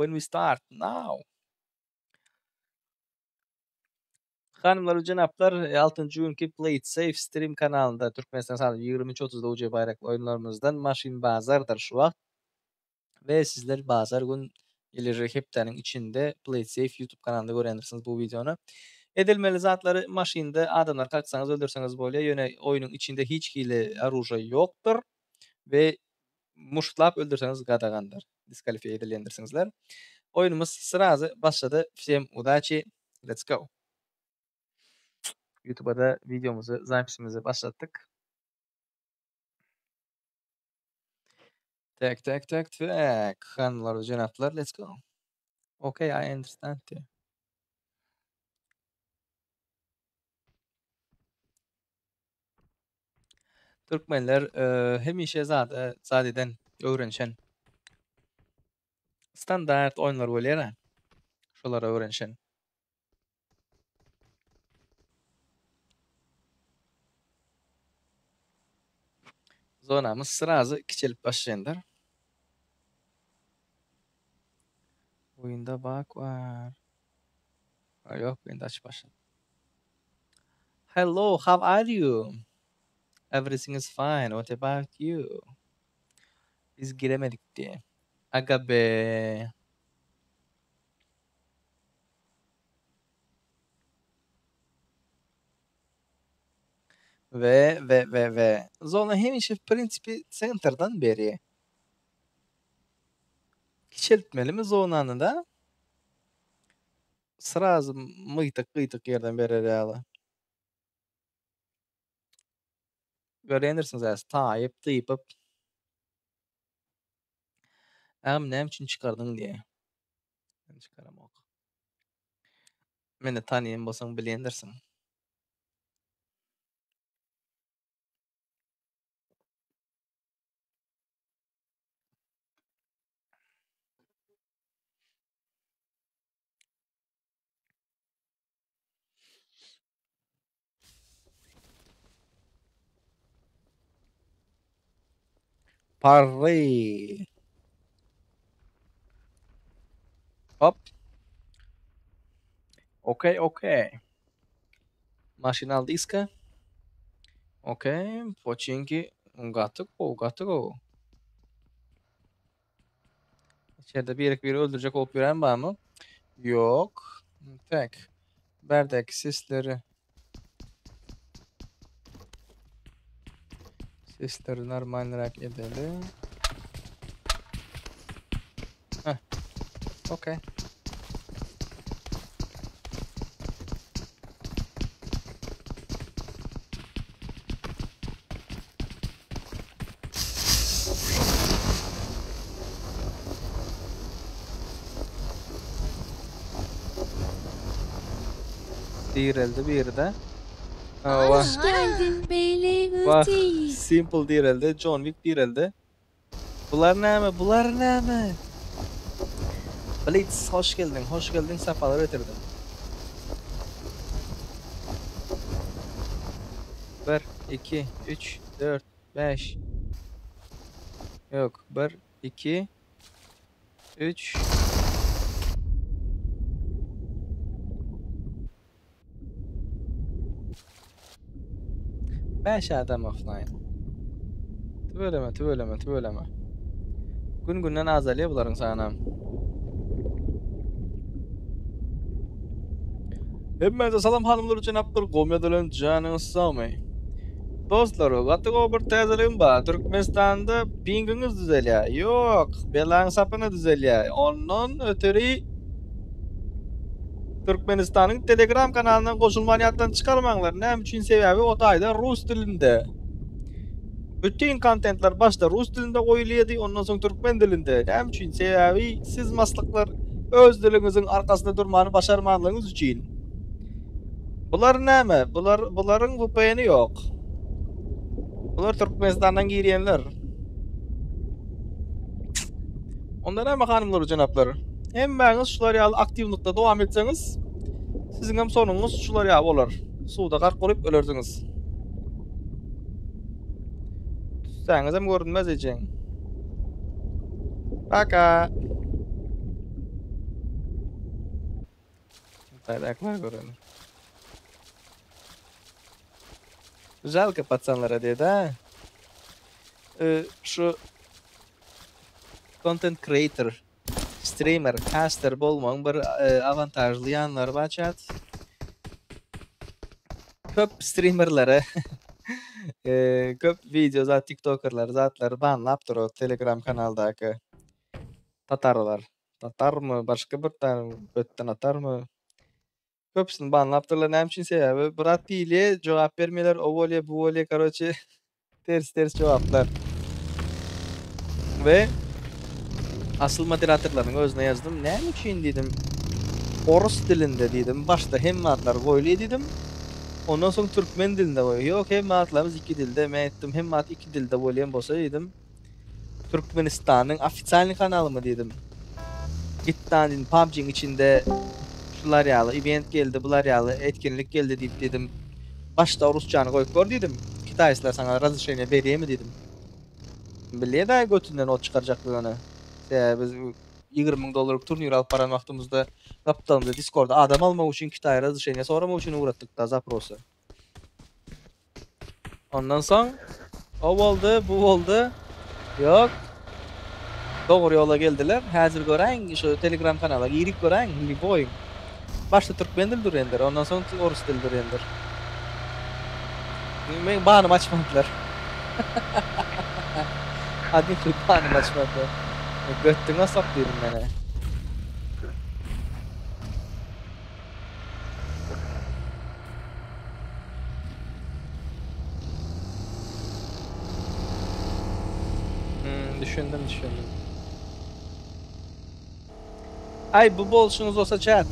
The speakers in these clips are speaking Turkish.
when we start now. Hanımlar ve cenaplar, 6-njy günkü Play It Safe stream kanalında Türkmenistan saat 23:30'da UC bayraklı oyunlarımızdan Maşin Bazar'dır şu wagt. Ve sizler bazar gün ileri heptaning içinde Play It Safe YouTube kanalında görendirsiniz bu videonu. Edilmeli zatlary maşinde adamlar kalksanız öldürseniz bolýar. Ýöne oyunun içinde hiç hile arujy ýokdur ve muştlap öldürseniz gadagandyr. Diskalifiye edilendirsiňizler. Oyunumuz sırazy başlady. Всем удачи. Let's go. YouTube'a da videomuzu, zapisimizi başlattık. Tak. Hanımlar ve cenaplar, let's go. Okay, I understand you. Türkmenler hemişe zadeden öwrenşen standart oyunlar bolýar. Şolara öwrenşen. Zonamız sırazy kiçilip başlaýandyr. Oyunda bak var. Yok, oyunda aç başladı. Hello, how are you? Everything is fine. What about you? Biz giremedik diye. Aga be. Ve. Zona hemişe prinsipi center'dan beri. Kiçiltmeli mi zonanı da? Sırazı mıytık yerden beri ýaly. Görendirsiniz äs. Taýyp, tyýpyp. Näme üçin çykardyň diye. Ben çykaramok. Meni tanýan bolsaň bilýändirsiň. Parry. Hop. Okay. Maşinal diska. Okay. Pochinki. Got to go. İçeride biri öldürecek olup gören var mı? Yok. Tak. Berdeki sesleri normallerak edelim. Okay. Dirildi bir de. Hoş geldin Beyli. Simple dirildi. John Wick dirildi. Bular näme? Blitz, hoş geldin. Safalar ötürdüm. 1, 2, 3, 4, 5. Yok, 1, 2, 3. Beş adam offline. Tüböleme. Gün-günden azalýar bularyň sany. Hemmeze salam hanımlar ve cenaplar, gomyadylan janyňyz sagmy. Dostlar, gatygo bir täzeligim bar. Türkmenistanda pingiňiz düzelýär. Ýok, belaň sapyny düzelýär. Ondan öteri Türkmenistanyň Telegram kanalyndan goşulmanýatdan çykarmaňlar. Näme üçin sebäbi o taýda rus dilinde. Bütün kontentler başta rus dilinde goýulýardy, ondan soň türkmen dilinde. Näme üçin sebäbi siz maslyklar öz diliňiziň arkasynda durmany başarmanlygyňyz üçin. Bular näme? Bularyň VPN-i ýok. Bular Türkmenistandan girýänler. Onda näme hanymlar we janaplar? Hemmäňiz şular ýaly aktivlykda dowam etseňiz, siziň hem sonuňyz şular ýaly bolar. Suwda gark bolup ölersiňiz. Düşsäňiz hem görünmez ejeň. Paka. Kaydaklar görelim. Güzel kapatsanlara dedi ha. Şu content creator, streamer, caster bolmaň bir avantajly ýanlary başat. Köp streamerlere köp video zat TikTokerlar zatlar banlap durur Telegram kanaldaky tatarlar. Tatarmy, başga bir tane ötten atarmy? Köpsini banlap durlar. Näme üçin sebäbi? Birat diýle jogap bermeler, o bolýa, bu bolýa, karoçe ters jogaplar. Ve asıl moderatorlaryň özüne ýazdym. Näme üçin diýdim? Orus dilinde diýdim. Başda hemme adlar goýly diýdim. Ondan soň türkmen dilinde goýy. Ýok, hemme adlarymyz iki dilde. Men etdim, hemme ad iki dilde bolýan bolsa diýdim. Türkmenistanyň ofisial kanalymy diýdim. Gitdaniň PUBG'ň içinde şular ýaly event geldi, bular ýaly etkinlik geldi diýip dedim. Başda rusçany goýup gör diýdim. Kitaýslar saňa razryşenie berýärmi diýdim. Bilýär-de götünden ot çykarjaklygyny. Biz $20,000 turnir alıp baran wagtymyzda kaptalymyzda Discordda adam almak üçin Kitay razryşenie soramak üçin uğratdyk da zaprosy. Ondan soň o boldy, bu boldy. Ýok. Dogry ýola geldiler. Häzir göräň, şu Telegram kanala girik göräň, Liboy. Başta türkmen dil durendir, ondan soň orus dil durendir. Men bany açmadylar. Hadi bany açmadylar. Götüňe sok diýdim mene. Düşündüm. Ay bu bolşunuz olsa chat,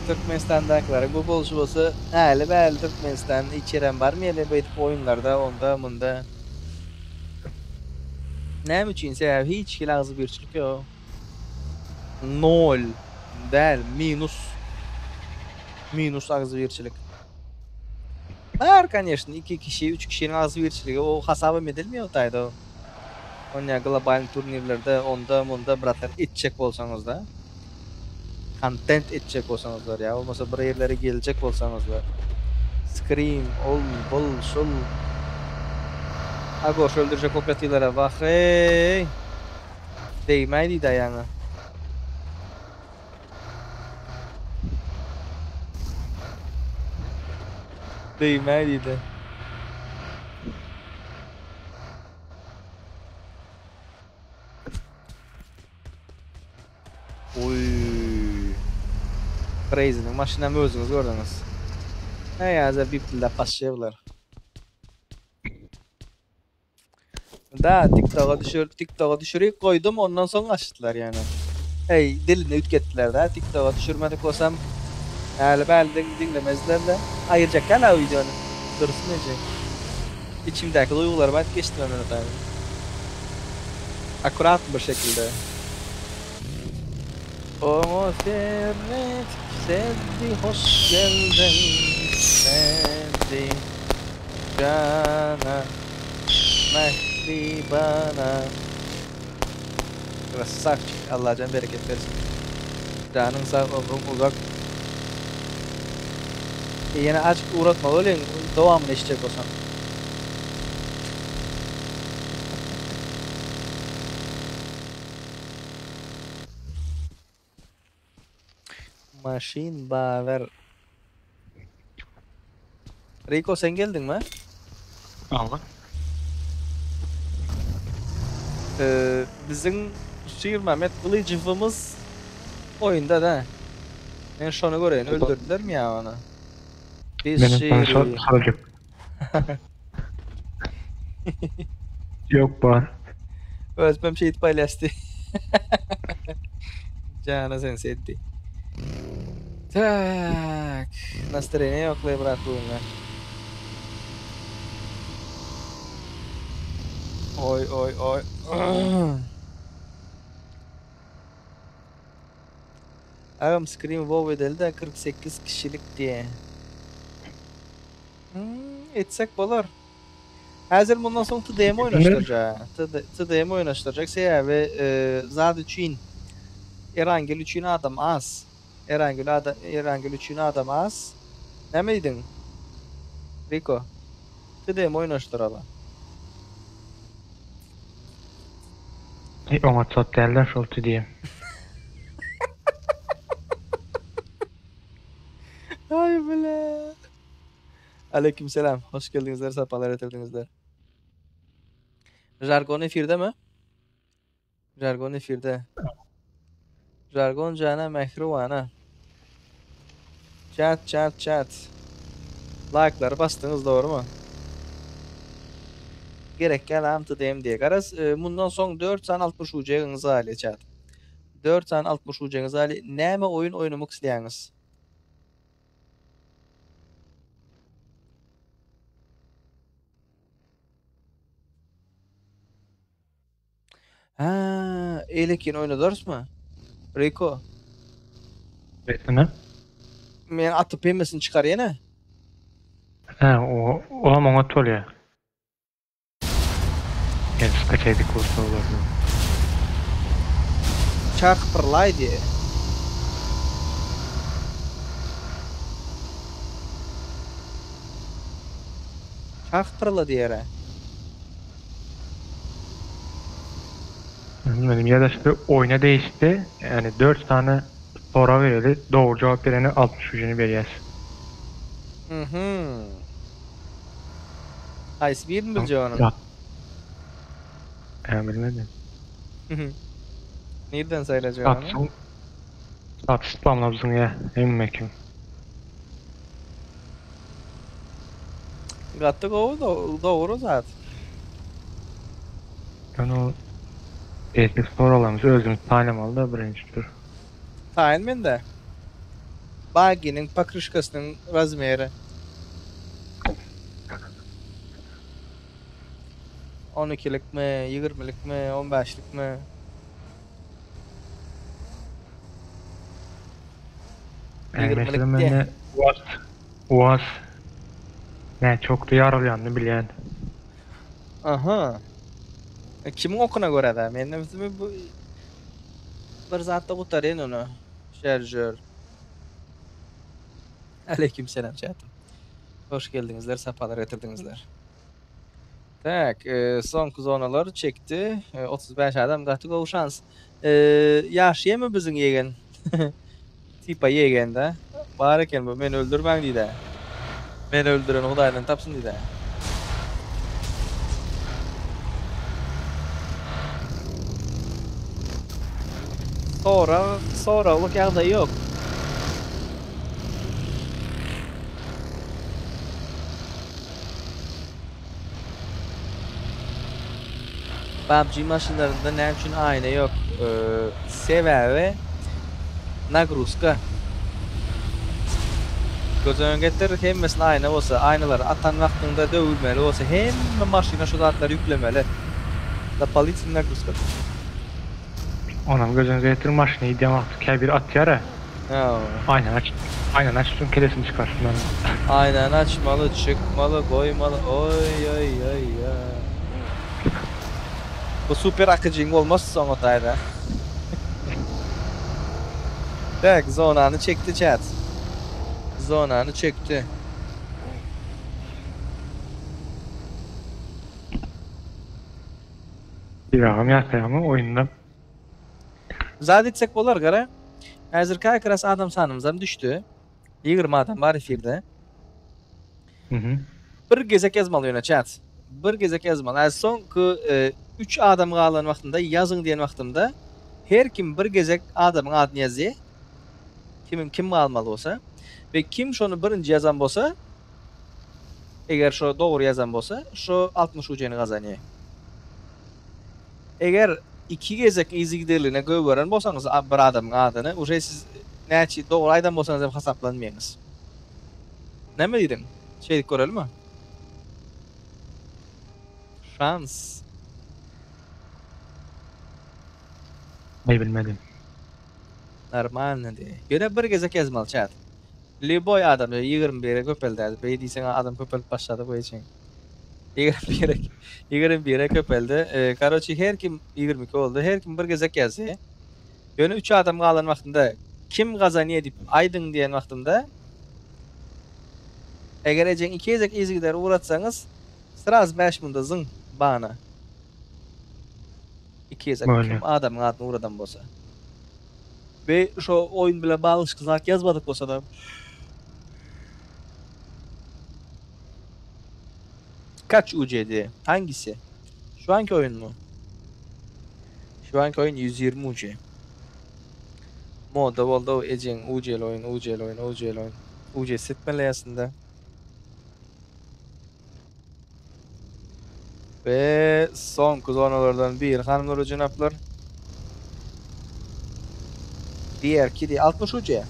Türkmenistan'dakiler bu bolşu olsa hali belli Türkmenistan'da içeren var mı hele böyle oyunlarda onda bunda. Näme üçin sebäp hiç kim agzy birçilik ýok. 0 del minus agzy birçilik. Var конечно 2 kişi 3 kişinin agzy birçiligi o hasaba edilmiyor taýda o. Onya global turnirlerde onda bunda bratlar etjek bolsaňyzda. Content etjek bolsaňyzlar ýa bolmasa bir ýerlere geljek bolsaňyzlar. Scream, bol, şol. Agor öldürecek operativlere bak hey. Değmeydi dayanı. Değmeydi de. Oy. Crazy'nin maşinamı özünüz gördünüz. Hey ya bir pilde pasşayıblar. Da TikTok'a düşürüp koydum ondan sonra açtılar yani. Hey dilini ütkettiler da TikTok'a düşürmedik olsam belki dinlemezler de ayıracak hala o videonu. Dursun nece. İçimdeki duyguları ben geçtim hemen tabi. Akurat bir şekilde. O servet sevdi hoş geldin sevdi cana bana. Krasavçik. Allah can bereket versin. Canın sağ ömrün uzak. Yine açık uğratma öyle devamını işecek olsan. Machine Baver. Rico sen geldin mi? Allah. Bizim Şiir Mehmet Kılıcıvımız oyunda da. Ben şunu göreyim, öldürdüler mi ya onu? Benim soracak. Yok var. Özmem şehit paylaştı. Cana sen sevdi. Tak. Настроение yoklaya bırakıyorum. Oy. Ağam Scream WoW edildi de 48 kişilik diye. Etsek bolar. Hazır bundan sonra TDM oynaştıracak. TDM oynashtiracak. Sebebi zat üçün Erangel üçün adam az. Erangül üçüne adam az. Ne miydin? Rico. Gideyim oynaştıralım. Ona çat derler şoltu diyeyim. Ay bile. Aleykümselam. Hoş geldinizler, sapalar etirdinizler. Jargon efirde mi? Jargon efirde. Jargon cana mehruvana. Chat. Like'ları bastınız, doğru mu? Gerek kelamtı deyim diye. Garaz bundan son 4 san 60 ucağınız hali chat. 4 san 60 ucağınız hali. Näme oyun oynamak isteýäňiz? Ha, elekin oynadars mı? Rico. Besine? Men atıp emesini çıkar yine. Ha, o ama tolya. Yani kaçaydık olsa olurdu. Çark pırlay diye. Çark pırla diyere. Benim ya da işte oyuna değişti. Yani 4 tane soru verildi. Doğru cevap verene 60 ucunu veriyoruz. Ays bir mi bileceğim Ya. Bilmedim. Nereden sayılacağım onu? Atsın. At spamlabzın ya. Emmekim. Gattık o doğru zaten. Ben o eski sorularımızı özümüz talim da birinci tur. Tayin men de. Baginin pakrışkasının razmeri. 12'lik mi, 20'lik mi, 15'lik mi? Mesela 20'lik diye. ben UAS ne çok da yaralayanını bilen. Aha. Kimin okuna göre de? Benim bu bir zatta kurtarın onu. Şarjör. Aleykümselam chatim. Hoş geldinizler, safalar getirdinizler. Tak, son zonalar çekti. 35 adam gatı go şans. Yaşıyor mu bizim yegen? Tipa yegen de. Bareken bu, men öldürmem diye. Men öldüren Hudaydan tapsın diye. Sonra oluk yağda yok. PUBG maşınlarında ne için ayna yok. Sebebi nagruska. Gözön getir hemmesine ayna olsa, aynalar atan vaktinde dövülmeli olsa, hemme maşina şu zatları yüklemeli. Da polisin nagruska. Onam gözünüze getir maşinayı demaktık ya bir at yara. Aynen açtın kelesini çıkarsın bana. Aynen açmalı, çıkmalı, koymalı. Oy. Bu süper akıcın olmaz son otayda. Tak, zonanı çekti chat. Zonanı çekti. Bir ağam yasayamı oyunda. Zat etsek bolar gara. Hazır kayıkras adam sanımızdan düştü. 20 adam var efirde. Bir gezek yazmalı yöne chat. Bir gezek yazmalı. Az son ki 3 adam qalan vaxtında yazın diyen vaxtımda her kim bir gezek adamın adını yazı. Kim almalı olsa ve kim şonu birinci yazan bolsa, eğer şu doğru yazan bolsa, şu 60 ucunu kazanıyor. Eğer 2 gezek izi giderliğine göveren bolsanız bir adamın adını, o şey siz näçi doğru aydan bolsanız hem hesaplanmayınız. Ne mi dedim? Şeylik görelim mi? Şans. Ne bilmedim. Normal ne diye. Göre bir gezek yazmalı chat. Liboy adam 21'e köpeldi. Bey diysen adam köpelip başladı bu için. 21'e köpeldi. Karoçi her kim 22 oldu. Her kim bir gezek yazdı. Yönü 3 adam qalan vaxtında kim kazanıyor dip aydın diyen vaktinde eğer ecen 2 ezek izgiler uğratsanız sıraz 5 munda zın bana. 2 ezek Böyle. kim adamın adını uğradan bolsa. Ve şu oyun bile bağlışkızak yazmadık bolsa da. Kaç UC'di? Hangisi? Şu anki oyun mu? Şu anki oyun 120 UC. Moda oldu ecen UC'li oyun. UC setmeli aslında. Ve son zonalardan bir hanımlar cenaplar. Diğer kidi 60 UC.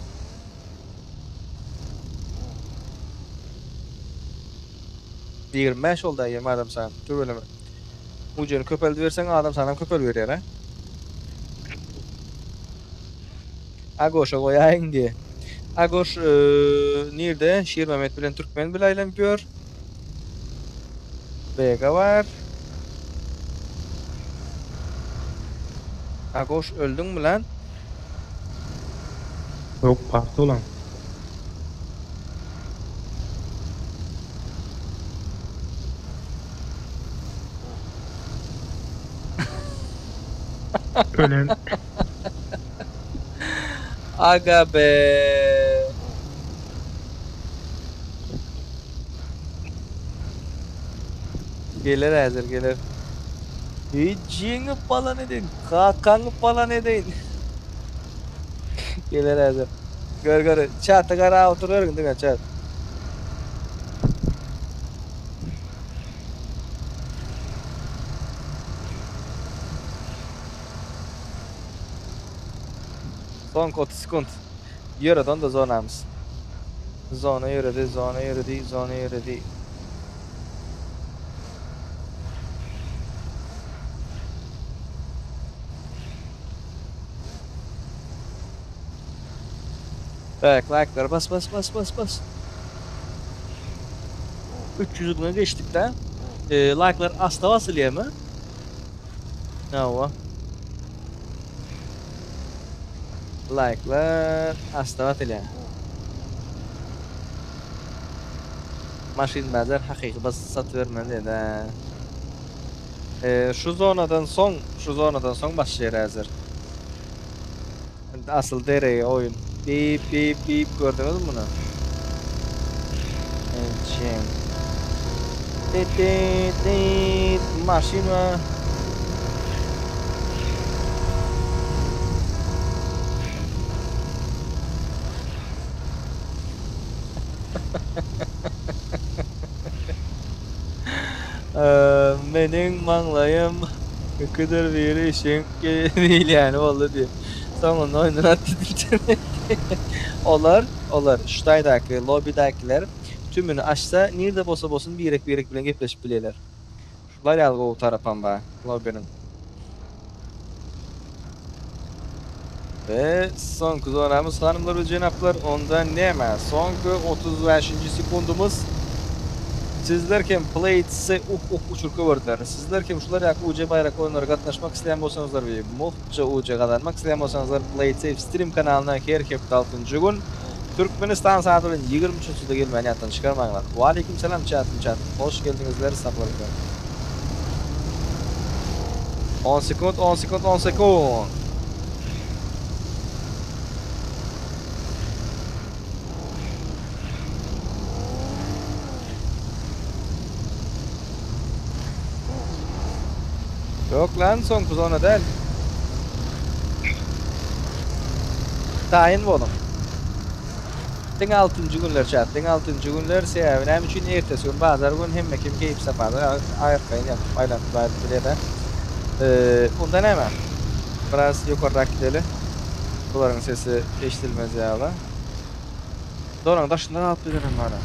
Bir meş oldu ya madem sen. Dur öyle mi? UC'ni köpeldi versen adam sana köpel verir ha. Agoş'a koyayım diye. Agoş nerede? Şiir Mehmet bilen Türkmen bile aylanıyor. Bega var. Agoş öldün mü lan? Yok pasta olan. Ölen Aga be. Gelir hazır gelir. Hiçini falan edin. Kakanı falan edin. Gelir hazır. Gör. Çatı kara oturuyor değil mi çat? Son 30 sekund. Yürüden de zonamız. Zona yürüdü. Evet, like'lara bas. 300'ünü geçtik de. Like'lar asla basılıyor mu? Ne o? Like'lar asla basılıyor. Maşin bazar hakiki bas sat vermeli de. Şu zonadan son başlıyor hazır. Asıl dereye oyun. Bip gördünüz mü bunu? Tit maşin var. Benim manglayım kadar bir işin değil yani oldu diye. Sonunda oyunun attığı Olar. Şuradaki lobidakiler tümünü açsa nerede bolsun bir yere bilen gepleşip bileler. Şular yalgı o tarapan ba lobinin. Ve son kuzonamız hanımlar ve cenaplar ondan neme. Son 35. sekundumuz. Sizlerken Playt'se uçurku verdiler. Sizlerken şular yak UC bayrak oyunları katlaşmak isteyen bolsanızlar ve muhça UC kazanmak isteyen bolsanızlar Playt'se stream kanalına her hafta 6. gün Türkmenistan saatinin 23'sünde gelmeyen yattan çıkarmayınlar. Ve aleykümselam chat. Hoş geldinizler saplar. 10 sekund. Yok lan son kuzona değil. Tayin oğlum. Den 6. günler chat. Den 6. günler sevin. Hem için ertesi gün bazılar gün hem kim keyif saparlar. Ayaklayın yapıp aylanıp bayılıp bile ondan hemen. Biraz yukarıda gidelim. Bunların sesi eşitilmez ya. Doğran taşından alıp gidelim bana.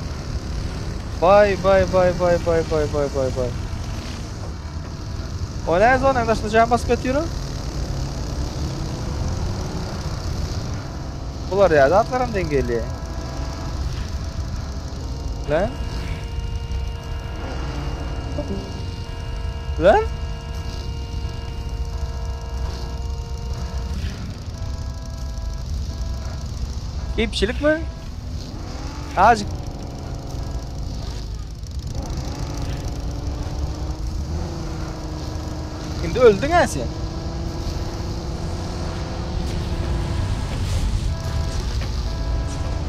Bay. O ne zona taşından can basıp ötüyorum. Bunlar ya da atlarım dengeli. Lan? Keyipçilik mi? Azıcık. Şimdi öldün ha sen.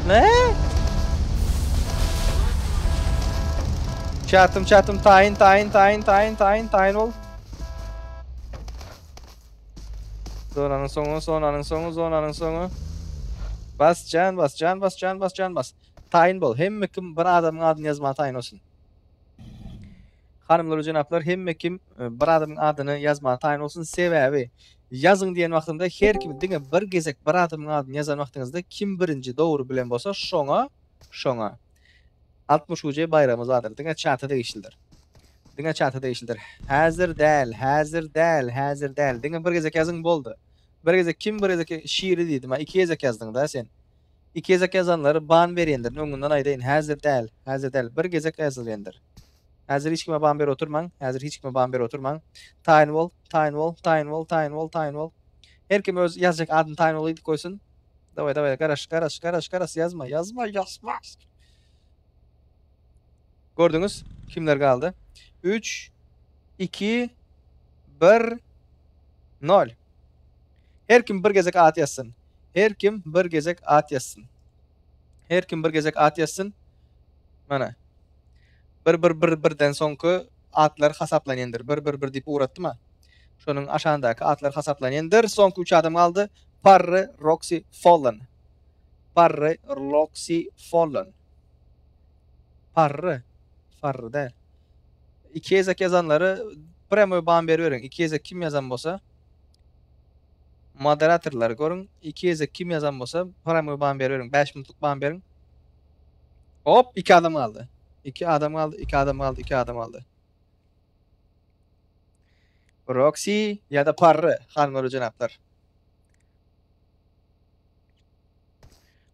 Ne? Çatım tayin ol. Zonanın sonu. Bas can. Tayin bol. Hemme kim bir adamın adını yazma tayin olsun. Hanımlar janaplar hemme kim bir adamın adını yazma tayin olsun sebebi. Yazın diyen vaxtında her kim diňe bir gezek bir adamın adını yazan vaxtыңızda kim birinci doğru bilen bolsa şoňa 60 UC bayramı zadır. Diňe çatı değişildir. Hazır däl. Diňe bir gezek yazın boldu. Bir gezek kim bir gezek şiiri diýdim. Ha, iki gezek yazdyň da sen. İki gezek yazanları ban berýändir. Öňünden aýdaýyn. Hazır däl. Bir gezek yazylýandyr. Hazır hiç kime ban ber oturmaň. Tayin bol. Her kim öz yazacak adını tayin olaydı koysun. Davay garaş yazma. Gördünüz kimler kaldı? 3 2 1 0. Her kim bir gezek at yazsın. Her kim bir gezek at yazsın. Mana. Birden soňky atlar hasaplanýandyr. Bir diýip uğratdyma. Şonuň aşaňdaky atlar hasaplanýandyr. Soňky 3 adam kaldı. Parry, Roxy, Fallen. Farry da. İki ezek yazanları premo ban berýärin. İki ezek kim yazan bolsa moderatorlar görün. İki ezek kim yazan bolsa premo ban berýärin. 5 minutluk ban berin. Hop, iki adam kaldı. İki adam kaldı. Roxy ya da Parry, hanımlar janaplar.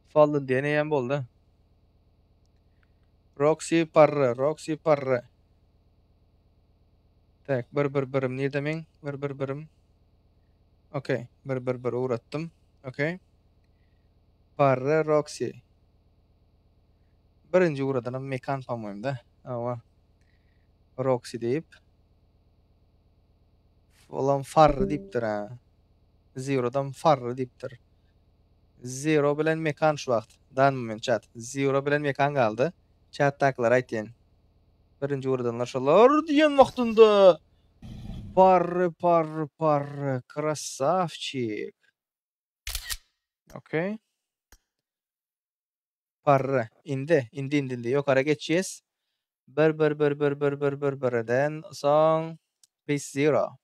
Fallen diye näme boldy? Roxy Parry. Tak, birim ne demeň? Birim. Okey, bir uğrattım. Okey. Parry, Roxy. Birinci uğradanam mekan pamoýum da. Awa. Roxy diýip. Olan Farry diýipdir ha. Zero'dan Farry diýipdir. Zero bilen mekan şu wagt. Dan chat. Zero bilen mekan kaldı. Chatdakiler aýtýan. Birinci uğradanlar şolar diýen wagtynda. Parry. Krasavчик. Okey. Parry. Indi. Ýokara geçýäs. Birden soň pis zero.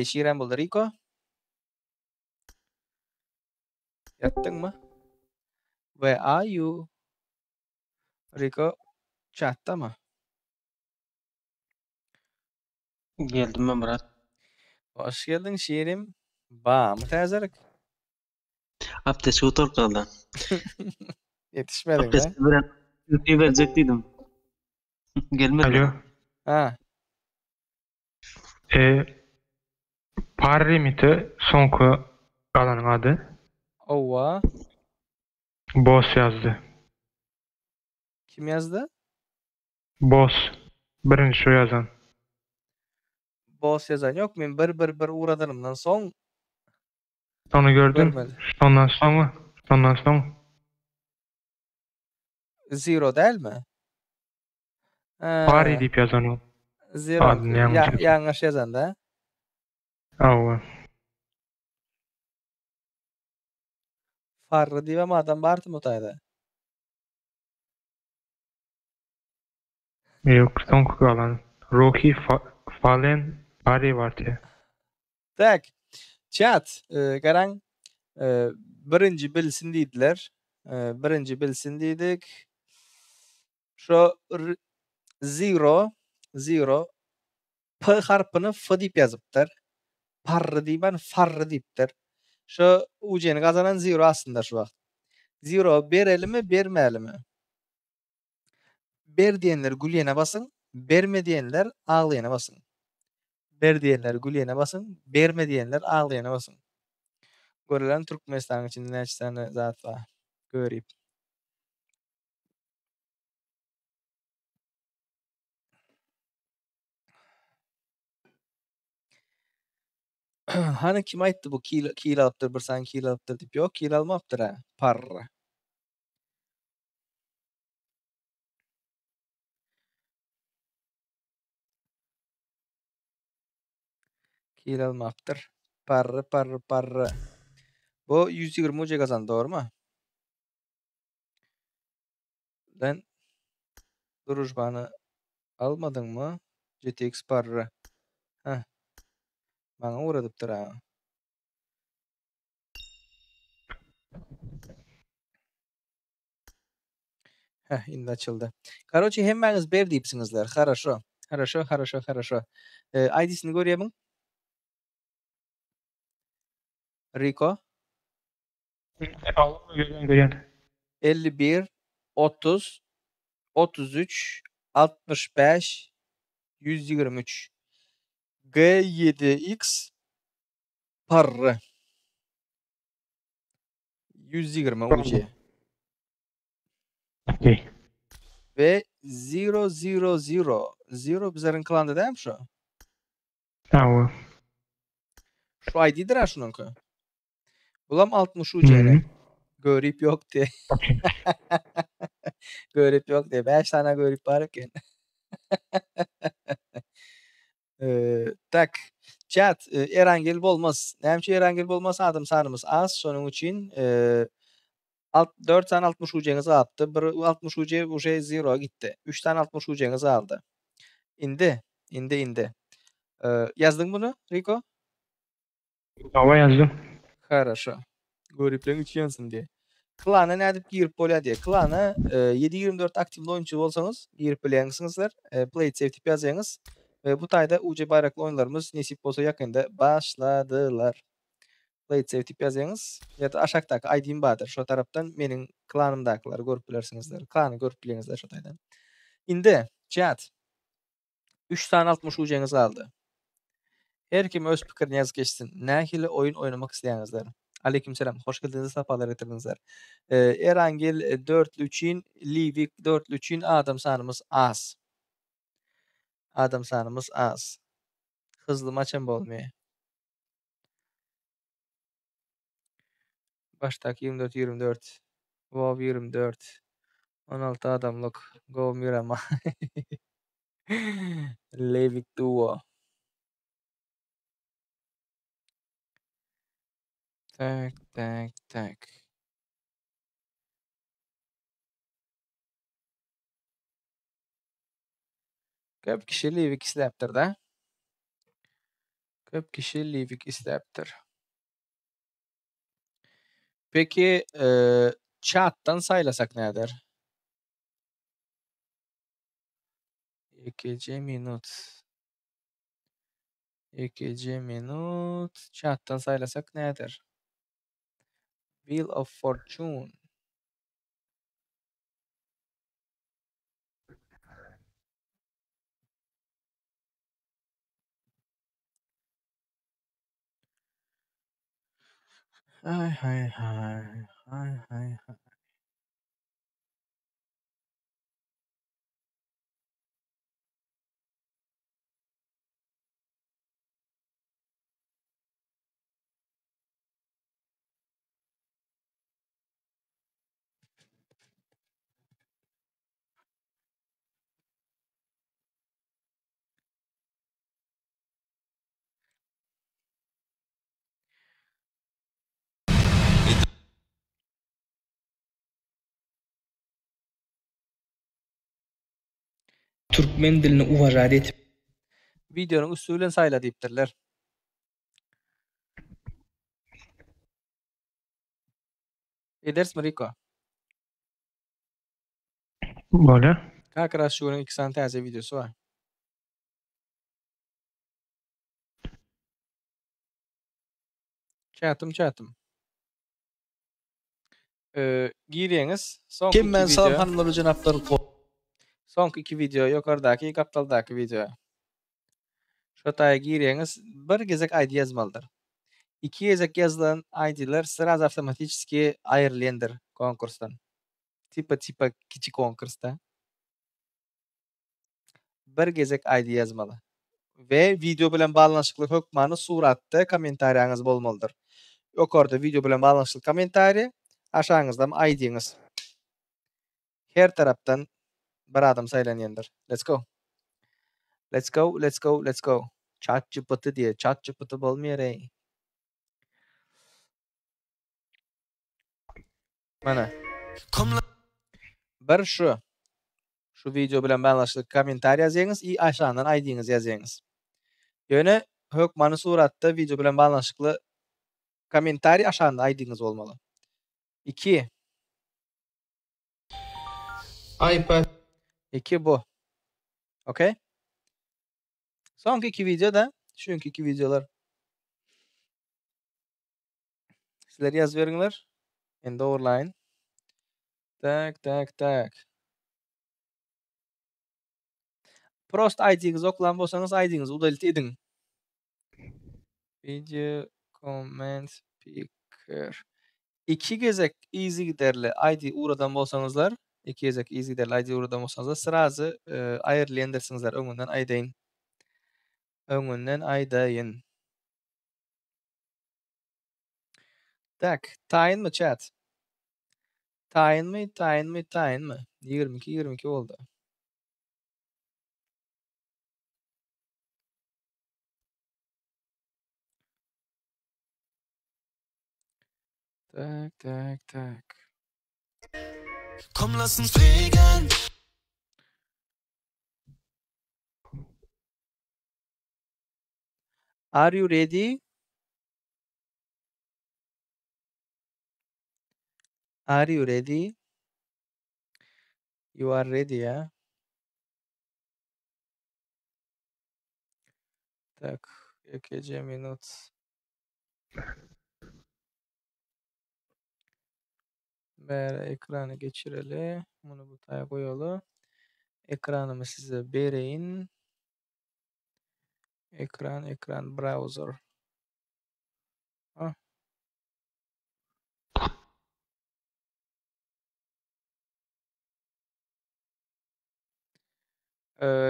Şiren boldy Rico. Ýatdyňmy? Where are you? Rico chatdama. Geldim ben Murat. Hoş geldin şiirim. Bam täzelik. Abdest otur kaldı. Yetişmedin Abdest ha? veren ülkeyi verecektiydim. Gelmedi. Alo. Ha. Parry miti soňky galanyň ady. Owa. Boss yazdı. Kim yazdı? Boss. Birinci şu yazan. Boss yazan yok. Men bir uğradanımdan soň Onu gördüm. görmedim. Ondan sonra Zero değil mi? Parry diýip yazan o. Zero. Adını yanlış Yanlış yazan da. Awa. Farry diýip adam barty mutayda. Yok, soňky galan. Rocky Fallen Parry barty. Tak. Chat. Garaň. Birinci bilsin diýdiler. Birinci bilsin diýdik. Şo zero P harpini F diýip ýazypdyr. Parry diýip Farry diýipdir. Şo uceni gazanan zero aslında şu wagt. Zero berelimi, bermälimi? Ber diýenler gülýene basyň, berme diýenler aglyana basyň. Ber diyenler gülýene basın, berme diyenler ağlaýana basın. Görelen Türkmenistan içinde näçe tane zat var. Görýip. Hani kim aýtdy bu kil alypdyr, bir san kil alypdyr diýip? Ýok, kil almapdyr ha. Parra. Kil almapdyr. Parra. Bu 120 uca kazandı, doğru mu? Ben Durujbanı almadın mı? GTX parra. Heh. Bana uğradıptır ha. Heh, indi açıldı. Karoçi hemmeniz ber diýipsiňizler. Хорошо. ID'sini görýärmiň? Rico Görýän. 51 30 33 65 123 G7X parra 120 UC Okey. ve 000 bizlerin klanda değil mi şu? Tamam. Şu ID'dir ha şununki. Bulam 60 UC'ni. Görüp yok diye. Okey. Görüp yok diye. 5 tane görüp var eken. Tak. Chat, Erangel bolmaz. Näçe Erangel bolmaz adam sanymız az. Şonuň üçin 4 tane 60 UC'nizi aldı. Bir 60 UC uje 0 gitti. 3 tane 60 UC'nizi aldı. İndi. Yazdın bunu Rico? Hava yazdım. Хорошо. Görüpleň üçünsün diye. Klana nädip girip bolýar diye. Klana 7/24 aktivli oyuncu bolsaňyz, girip bilýänsiňizler. Play Safe diýip ýazýaňyz. Bu taýda UC bayrakly oýunlarymız nesip bolsa ýakynda başladylar. Play Safe diýip ýazýaňyz. Ýa-da aşakdaky ID'm bardyr. Şo tarapdan meniň klanymdakylary görüp bilersiňizler. Klany görüp bilýäňizler şo taýdan. Indi chat 3 tane 60 UC'nizi aldı. Her kim öz pikirini ýazyp geçsin. Nähili oyun oynamak isleýäňizler? Aleykümselam. Hoş geldiniz, sapalar getirdinizler. Erangel 4'lü üçin, Livik 4'lü üçin adam sanymız az. Hızlı maçam bolmaýar. Baştaki 24 WoW 24 16 adamlyk Go Mirama. Livik duo. Tak. Köp kişi Livik isläpdir da. Peki chat'tan saylasak näder? 2 minut chat'tan saylasak näder? Wheel of Fortune. Hay. Türkmen dilini uwajat etip videonun üstünden sayla diýipdirler. Edersmi Rico? Böyle. Kakras şuňyň 2 sany täze videosy bar. Çatım. Girýäňiz. Kim men salam hanymlar janaplar. Soňky 2 video ýokardaky, gaptaldaky video. Şotaya gireňiz, bir gezek ID ýazmalydyr. 2 gezek ýazylan ID'ler sıraz awtomatiski aýrylýandyr konkursdan. Tipa kiçik konkursda. Bir gezek ID ýazmaly. We video bilen baglanşykly hökmany suratda kommentariýaňyz bolmalydyr. Ýokarda video bilen baglanşykly kommentari, aşaňyzdam ID'ňiz. Her tarapdan bir adam saýlanýandyr. Let's go. Let's go, let's go, let's go. ChatGPT diye. ChatGPT bolmaýar ey. Mana. Bir şu video bilen baglanşykly kommentari ýazýaňyz, aşaňdan ID'ňizi ýazýaňyz. Ýöne hökmany suratda video bilen baglanşykly kommentari aşağında ID'niz olmalı. 2. iPad. 2 bu. Okay? Sonki 2 videoda, şunkü 2 videolar. Sizler yaz veriňler. Endi overline. Tak. Prost ID'niz oklan bolsaňyz ID'nizi udalit ediň. Video, comment, picker. 2 gezek easy giderli ID uradan bolsaňyzlar, 2 gezek easy giderli ID uradan bolsaňyzlar, sırazy aýrylýandyrsynızlar öňünden aýdaýyn. Öňünden aýdaýyn. Tak, taýyn mı chat? Taýyn mı? 22 oldu. Tak. Komm, lass uns fliegen. Are you ready? Are you ready? You are ready, ya. Tak, 2 minut. Bere ekranı geçireli. Bunu bu taya koyalı. Ekranımı size bereyin. Ekran browser. Ah.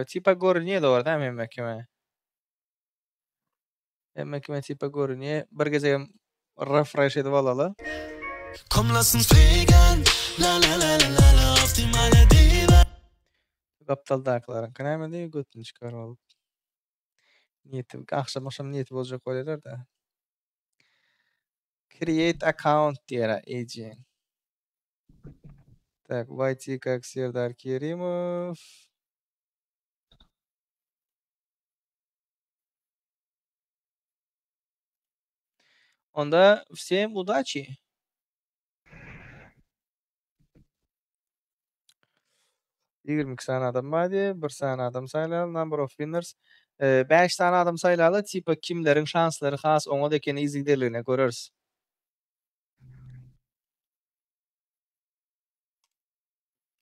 Tipa görünýär da orada hemmekime. Hemmekime tipa görünýär. Bir gezegem refresh edip alaly. Komm, lass uns fliegen. La la la la la la auf die Malediven. Gaptaldaklaryň kanamady götüni çykaryp alyp. Niýetim akşam niýeti boljak bolýar da. Create account diýer ejen. Tak, YT как Serdar Kerimov. Onda всем удачи. Yigirmi tane adam bady, 1 tane adam saýlaly, number of winners. 5 tane adam saýlaly, tipa kimleriň şanslary has oňa dekeni izigderligine göreriz.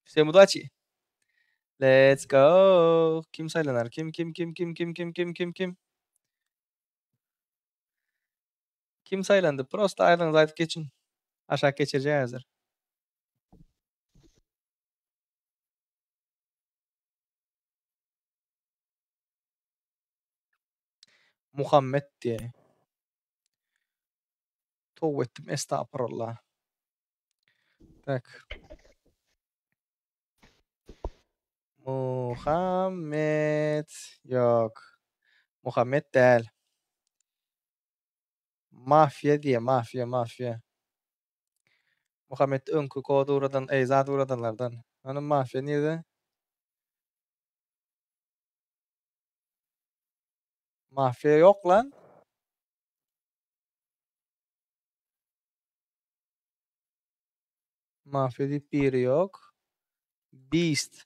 Всем удачи. Let's go. Kim saylanar? Kim? Kim saylandı? Prosta aýryňyz aýdyp geçin. Aşağı geçirjek häzir. Muhammed diye. Tövbe ettim, estağfurullah. Tak. Muhammed. Yok. Muhammed değil. Mafya diye, mafya. Muhammed önkü kodu uradan, zat uradanlardan. Onun mafya nerede? Mafya yok lan. Mafya deyip biri yok. Beast.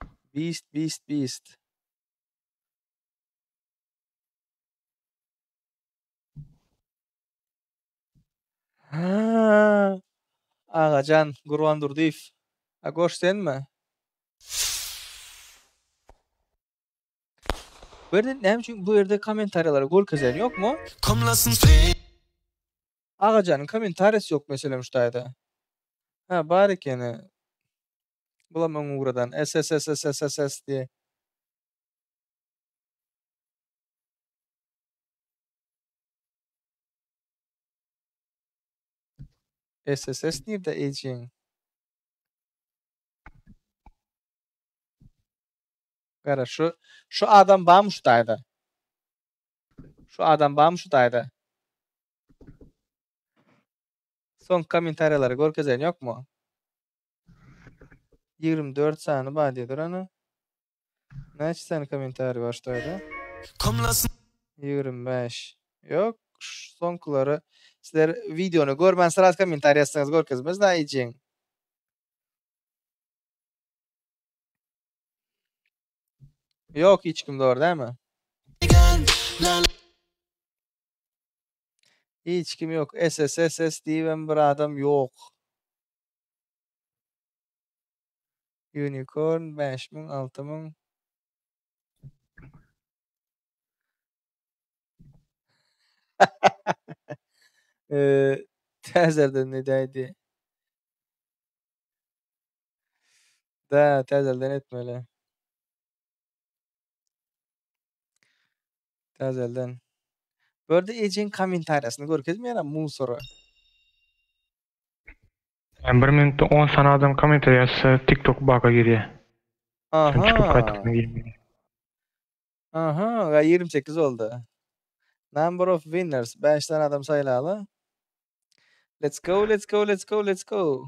Ha. Ağacan, Gurvan Durdiv. Agoş sen mi? Bu yerde ne için bu yerde komentaryalara görkezen yok mu? Komlasın fake. Ağacanın komentaryası yok mesela şuhtayda. Ha bari kene. Bulamam uğradan. SSSSSS diye. SSS nerede ejin? Gara şu adam bağım şuhtayda. Şu adam bağım şuhtayda. Son komentaryaları görkezen yok mu? 24 saniye badiyedir ana. Neçe tane komentarı var şuhtayda? Komlasın 25. Yok. Sonkuları sizler videonu görmen sıraz komentar yazsanız görkezmez daha ejin. Yok hiç kim doğru değil mi? fake. La la. Hiç kim yok. SSSS diyen bir adam yok. Unicorn 5000 6000 Tezelden nedeydi? Da tezelden etmeli. Tezelden. Böyle ejin komentaryasını görkezmi yana musora. Yani 1 minutda 10 sana adam komentar yazsa TikTok baka giriyor. Sen çıkıp Aha. kaytakına girmiyor. Aha. 28 oldu. Number of winners. 5 tane adam sayılalı. Let's go, let's go, let's go, let's go.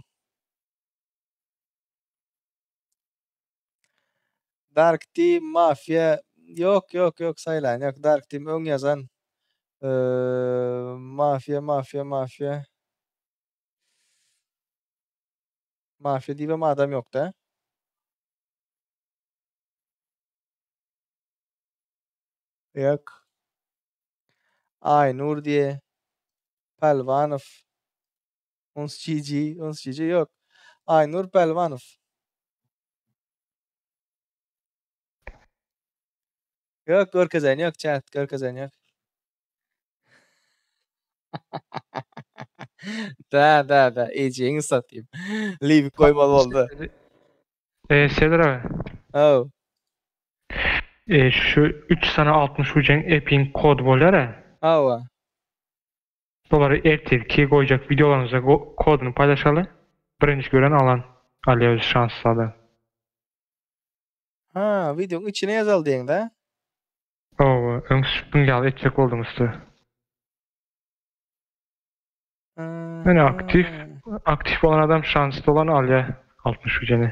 Dark Team, Mafya. Yok yok yok sayılan yok. Dark Team ön yazan. Mafya, mafya, mafya. Mafya diye bir adam yok da. Yok. Aynur diye. Pelvanov. Ons GG yok. Aynur Pelvanov. Yok görkezen yok chat görkezen yok. Da ejini satayım. Leave koymalı oldu. Serdar abi. Oh. Şu 3 sana 60 ucun app'in kod bolar ya. Oh. Doları ertelki koyacak videolarınıza kodunu paylaşalı. Birinci gören alan. Alıyor şanslı adam. Ha videonun içine yazal diyen de. Oo, ön süpün geldi edecek oldumuzdu. Yani aktif olan adam şanslı olan alıyor 60 ucunu.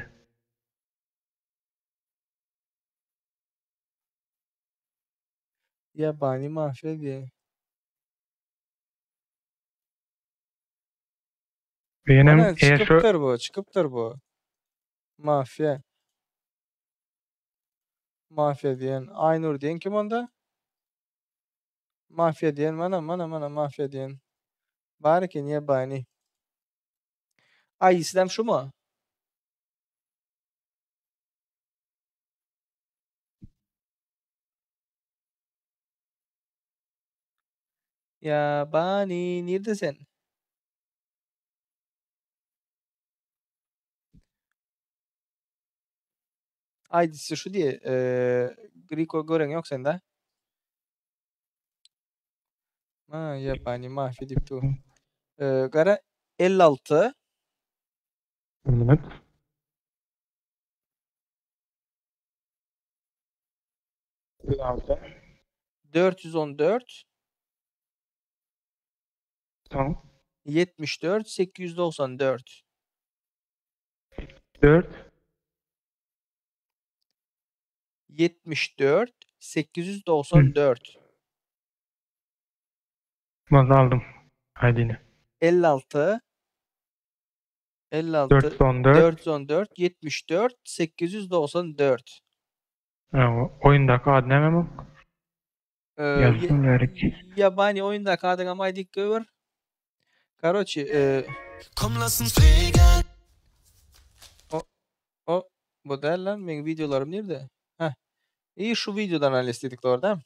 Yabani mafya diye. Benim Bana eğer şu çıkıptır bu. Mafya. Mafya diyen. Aynur diyen kim onda? Mafya diyen mana mafya diyen. Bari ki niye bani? Ay İslam şu mu? Yabani neredesin? ID'si şu diye. Griko gören yok sende. Ha yabani mafya deyip tu. Gara 56 minut. 414 Tamam. 74 894 4 74 894 Bak aldım. Haydini. 56 56 414 414 74 894 oyundaki adı ne mi? Yazdım verdik. Yabani oyunda kadın ama aydık görür. Короче, Komlasın fake. o bu değil lan benim videolarım nerede? Heh. İyi şu videodan analiz ettik orada.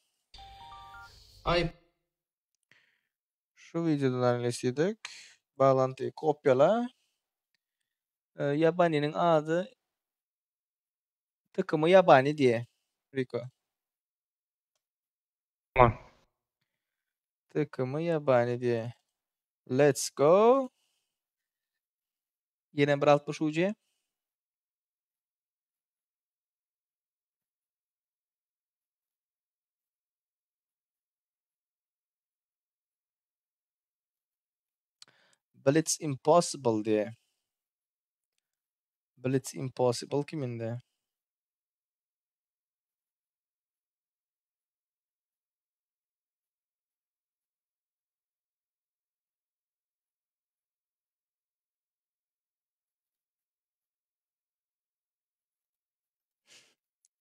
Ayıp. Şu videodan analiz ettik. Bağlantıyı kopyala. Yabaninin adı takımı yabani diye. Rico. Tamam. Takımı yabani diye. Let's go. Yine bir 60 UC. Blitz Impossible diye. Blitz Impossible kiminde?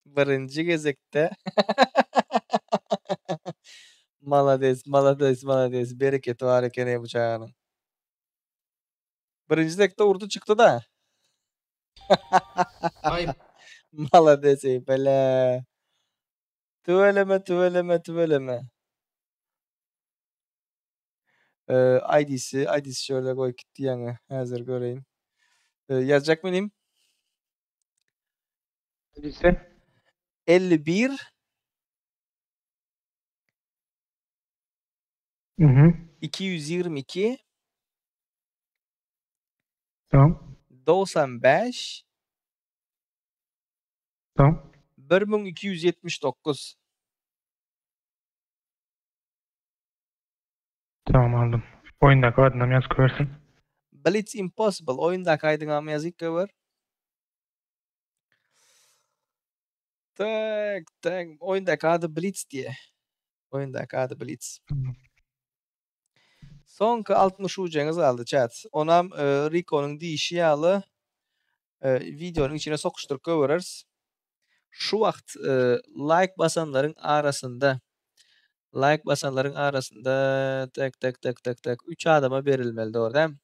Birinci gezekte. Malades, malades, malades. Bereketi var ekene bıçağının. Birinci zekte urdu çıktı da. Ayıp. Malades ey bele. Tüveleme, tüveleme, tüveleme. ID'si şöyle koy gitti yani. Hazır göreyim. Yazacak mıyım? Lise. 51 Hı hı. 222 Tamam. 95 Tamam. 1279. Tamam aldım. Oyundaki adını yaz koyarsın. Blitz Impossible. Oyundaki aydın yazık var. Tak. Oyundaki adı Blitz diye. Oyundaki adı Blitz. Tamam. Sonki 60 ucunuz aldı chat. Onam Rico'nun deyişi yalı videonun içine sokuşturup koyarız. Şu vakt like basanların arasında tak 3 adama verilmeli doğru değil mi?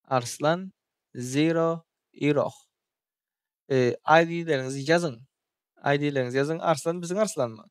Arslan, Zero, Iroh. ID'lerinizi yazın. ID'lerinizi yazın. Arslan bizim Arslan mı?